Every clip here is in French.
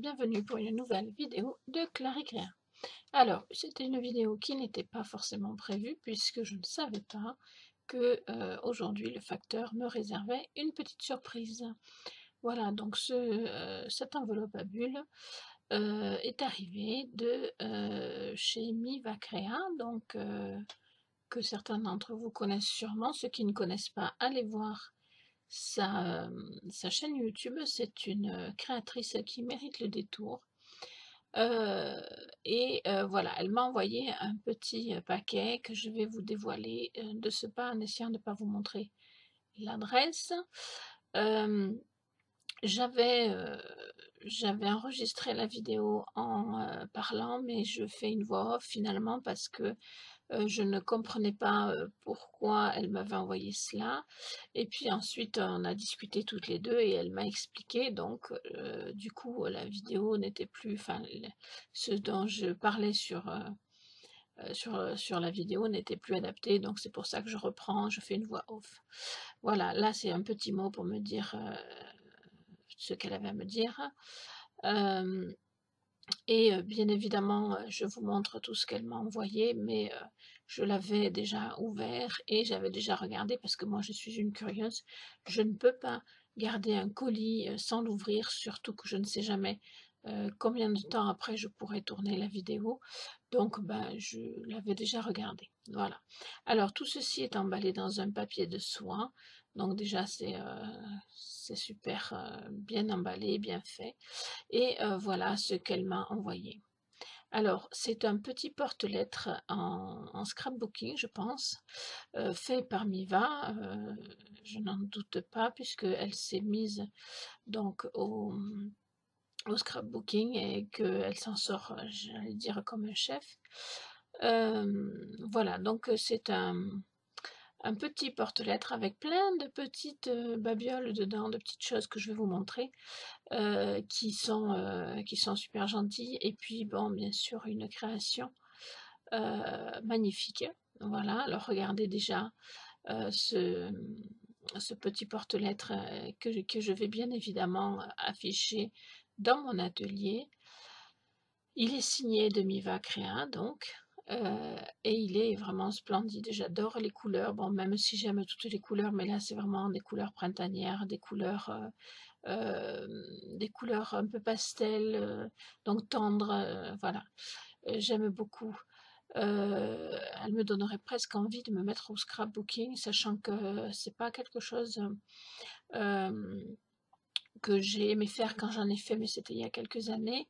bienvenue pour une nouvelle vidéo de Clary Créa. Alors, c'était une vidéo qui n'était pas forcément prévue puisque je ne savais pas que aujourd'hui le facteur me réservait une petite surprise. Voilà, donc cette enveloppe à bulles est arrivée de chez Miva Créa, donc que certains d'entre vous connaissent sûrement. Ceux qui ne connaissent pas, allez voir sa chaîne YouTube. C'est une créatrice qui mérite le détour. Voilà, elle m'a envoyé un petit paquet que je vais vous dévoiler de ce pas en essayant de ne pas vous montrer l'adresse. J'avais enregistré la vidéo en parlant, mais je fais une voix off finalement parce que je ne comprenais pas pourquoi elle m'avait envoyé cela. Et puis ensuite, on a discuté toutes les deux et elle m'a expliqué. Donc, du coup, la vidéo n'était plus, enfin, ce dont je parlais sur la vidéo n'était plus adapté. Donc, c'est pour ça que je reprends, je fais une voix off. Voilà, là, c'est un petit mot pour me dire ce qu'elle avait à me dire. Bien évidemment, je vous montre tout ce qu'elle m'a envoyé, mais je l'avais déjà ouvert et j'avais déjà regardé parce que moi je suis une curieuse. Je ne peux pas garder un colis sans l'ouvrir, surtout que je ne sais jamais combien de temps après je pourrais tourner la vidéo. Donc, ben, je l'avais déjà regardé. Voilà. Alors, tout ceci est emballé dans un papier de soie. Donc déjà, c'est super bien emballé, bien fait. Et voilà ce qu'elle m'a envoyé. Alors, c'est un petit porte-lettres en scrapbooking, je pense, fait par Miva, je n'en doute pas, puisqu'elle s'est mise donc au scrapbooking et qu'elle s'en sort, j'allais dire, comme un chef. Voilà, donc c'est un petit porte-lettres avec plein de petites babioles dedans, de petites choses que je vais vous montrer. Qui sont super gentilles et puis bon, bien sûr, une création magnifique. Voilà, alors regardez déjà ce petit porte-lettres que je vais bien évidemment afficher dans mon atelier. Il est signé de Miva Créa, donc, et il est vraiment splendide. J'adore les couleurs, bon, même si j'aime toutes les couleurs, mais là, c'est vraiment des couleurs printanières, des couleurs un peu pastel, donc tendres, voilà. J'aime beaucoup. Elle me donnerait presque envie de me mettre au scrapbooking, sachant que c'est pas quelque chose que j'ai aimé faire quand j'en ai fait, mais c'était il y a quelques années.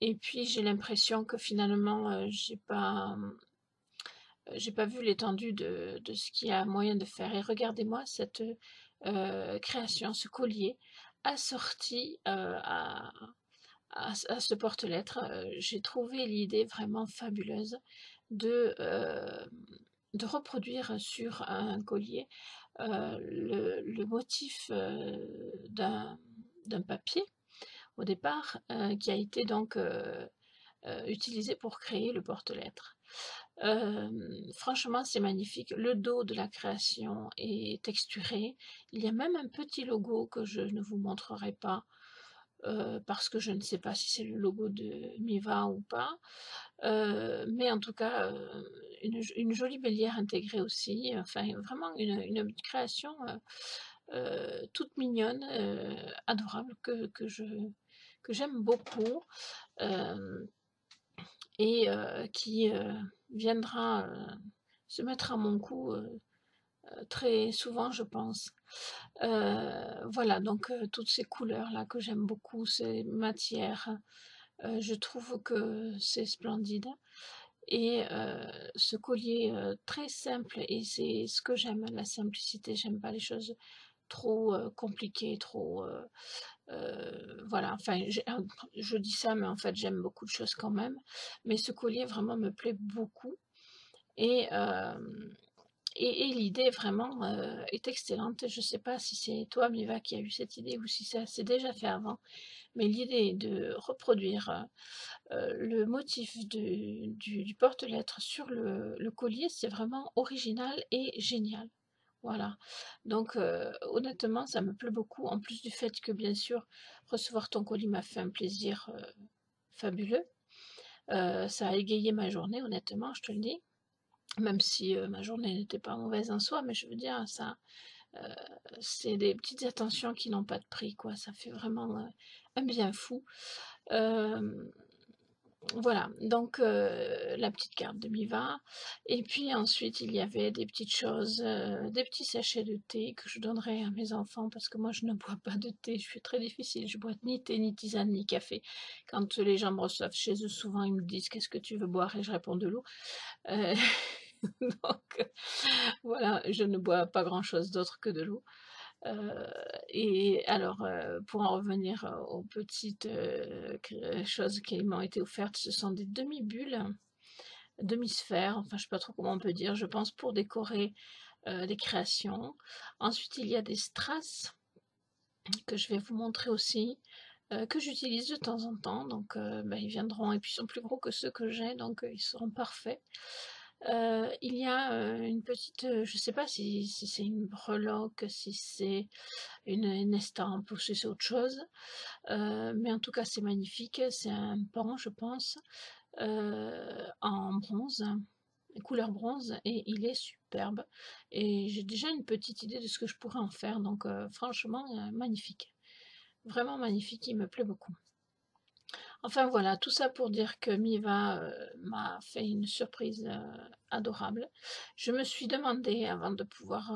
Et puis j'ai l'impression que finalement, j'ai pas vu l'étendue de ce qu'il y a moyen de faire. Et regardez-moi cette création, ce collier assorti à ce porte-lettres. J'ai trouvé l'idée vraiment fabuleuse de, euh, de reproduire sur un collier le motif d'un papier au départ qui a été donc utilisé pour créer le porte-lettres. Franchement, c'est magnifique. Le dos de la création est texturé. Il y a même un petit logo que je ne vous montrerai pas parce que je ne sais pas si c'est le logo de Miva ou pas. Mais en tout cas, une jolie bélière intégrée aussi. Enfin, vraiment une création toute mignonne, adorable, que j'aime beaucoup. Euh, et qui viendra se mettre à mon cou très souvent, je pense. Voilà, donc toutes ces couleurs-là que j'aime beaucoup, ces matières, je trouve que c'est splendide. Et ce collier très simple, et c'est ce que j'aime, la simplicité, j'aime pas les choses trop compliquées, trop... voilà, enfin, je dis ça, mais en fait, j'aime beaucoup de choses quand même. Mais ce collier vraiment me plaît beaucoup. Et, et l'idée vraiment est excellente. Je ne sais pas si c'est toi, Miva, qui a eu cette idée ou si ça s'est déjà fait avant. Mais l'idée de reproduire le motif du porte-lettres sur le collier, c'est vraiment original et génial. Voilà. Donc honnêtement, ça me plaît beaucoup. En plus du fait que, bien sûr, recevoir ton colis m'a fait un plaisir, fabuleux. Ça a égayé ma journée, honnêtement, je te le dis. Même si, ma journée n'était pas mauvaise en soi, mais je veux dire, ça, heu, c'est des petites attentions qui n'ont pas de prix, quoi. Ça fait vraiment, un bien fou. Hem Voilà, donc la petite carte de Miva et puis ensuite il y avait des petites choses, des petits sachets de thé que je donnerais à mes enfants parce que moi je ne bois pas de thé, je suis très difficile, je bois ni thé, ni tisane, ni café. Quand les gens me reçoivent chez eux, souvent ils me disent: «Qu'est-ce que tu veux boire?» et je réponds: «De l'eau». Heu, donc voilà, je ne bois pas grand-chose d'autre que de l'eau. Heu et alors, pour en revenir, aux petites, choses qui m'ont été offertes, ce sont des demi-bulles, demi-sphères, enfin je sais pas trop comment on peut dire, je pense pour décorer, des créations. Ensuite, il y a des strass que je vais vous montrer aussi, que j'utilise de temps en temps, donc bah, ils viendront et puis ils sont plus gros que ceux que j'ai, donc ils seront parfaits. Il y a, une petite, je sais pas si c'est une breloque, si c'est une estampe ou si c'est autre chose, mais en tout cas c'est magnifique, c'est un pan je pense, en bronze, couleur bronze et il est superbe et j'ai déjà une petite idée de ce que je pourrais en faire donc franchement, magnifique. Vraiment magnifique, il me plaît beaucoup. Enfin voilà, tout ça pour dire que Miva, m'a fait une surprise, adorable. Je me suis demandé avant de pouvoir,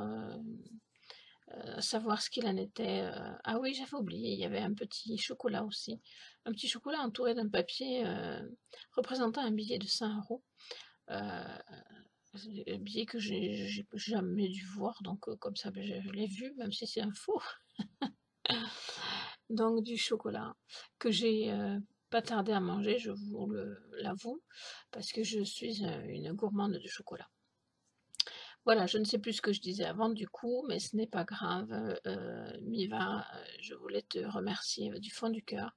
savoir ce qu'il en était, ah oui, j'avais oublié, il y avait un petit chocolat aussi. Un petit chocolat entouré d'un papier, représentant un billet de 100 €. C'est un billet que j'ai jamais dû voir, donc comme ça, beh, je l'ai vu, même si c'est un faux. Donc du chocolat que j'ai, pas tardé à manger, je vous l'avoue, parce que je suis, une gourmande de chocolat. Voilà, je ne sais plus ce que je disais avant du coup, mais ce n'est pas grave, Miva, je voulais te remercier, du fond du cœur.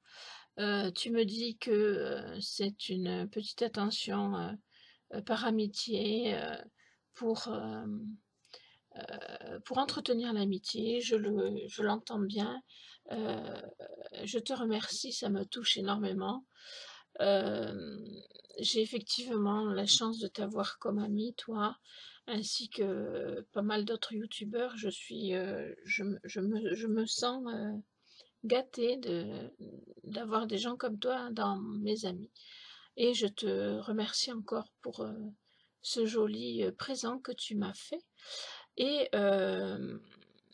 Tu me dis que, c'est une petite attention, par amitié, pour, pour entretenir l'amitié, je l'entends bien. Heu, je te remercie, ça me touche énormément. Hem, j'ai effectivement la chance de t'avoir comme ami, toi, ainsi que pas mal d'autres youtubeurs. Je suis, je me sens, gâtée d'avoir des gens comme toi dans mes amis et je te remercie encore pour, ce joli, présent que tu m'as fait et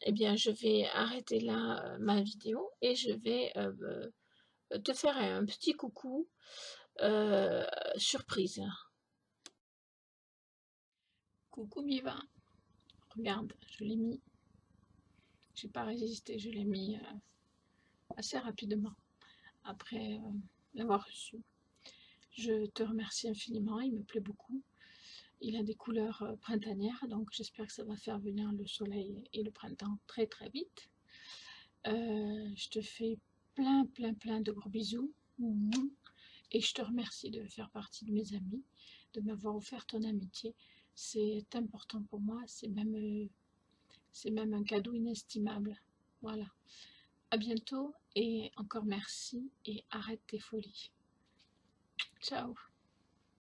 et bien, je vais arrêter là, ma vidéo et je vais, te faire un petit coucou, heu, surprise. Coucou Miva, regarde, je l'ai mis, j'ai pas résisté, je l'ai mis, assez rapidement après, l'avoir reçu. Je te remercie infiniment, il me plaît beaucoup. Il a des couleurs, printanières, donc j'espère que ça va faire venir le soleil et le printemps très, très vite. Je te fais plein, plein, plein de gros bisous. Mouah. Et je te remercie de faire partie de mes amis, de m'avoir offert ton amitié. C'est important pour moi, c'est même un cadeau inestimable. Voilà. À bientôt et encore merci et arrête tes folies. Ciao.